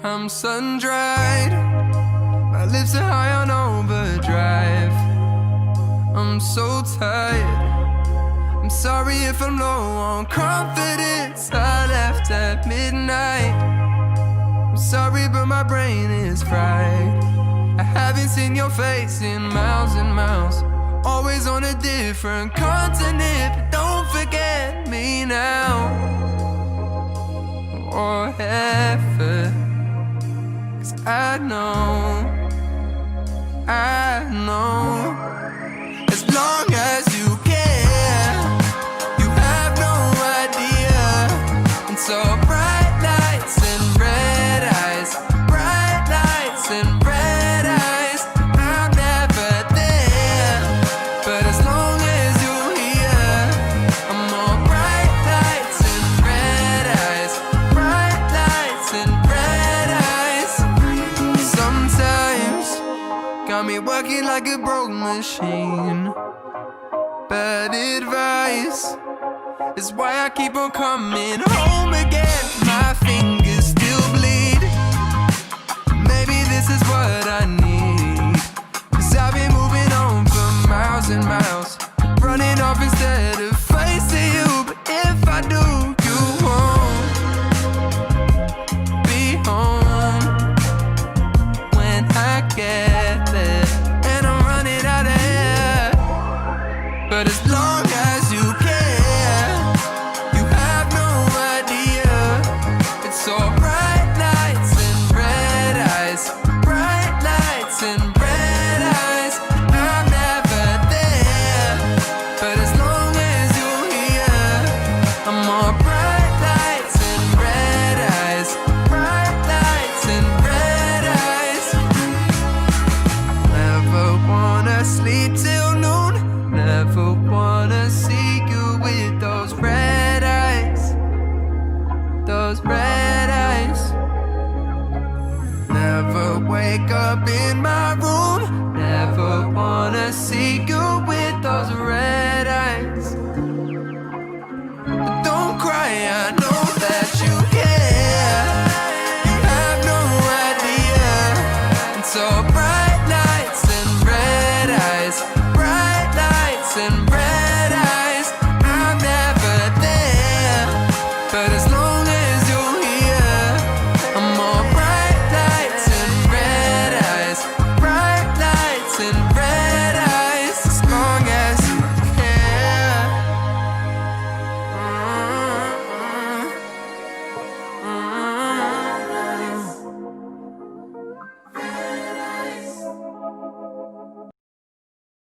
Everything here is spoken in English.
I'm sun-dried, my lips are high on overdrive. I'm so tired, I'm sorry if I'm low on confidence. I left at midnight. I'm sorry but my brain is fried. I haven't seen your face in miles and miles. Always on a different continent, but don't forget me now or ever. 'Cause I know, as long as you care, you have no idea. And so bright lights and red eyes, bright lights and red eyes, I'm never there, but as long as you're here, I'm more bright lights and red eyes, bright lights and red eyes. Sometimes got me working like a broke machine. Bad advice is why I keep on coming home again. My fingers still bleed. Maybe this is what I need, 'cause I've been moving on for miles and miles, running off instead of facing you. But if I do, you won't be home when I get there, and I'm running out of air. But as long as you care, you have no idea. It's all bright lights and red eyes, bright lights and red eyes, I'm never there, but as long as you're here, I'm more bright lights and red eyes, bright lights and red eyes. Never wanna sleep till noon, never wanna see you with those red eyes, those red eyes. Never wake up in my room, never wanna see you with those red eyes. But don't cry, I know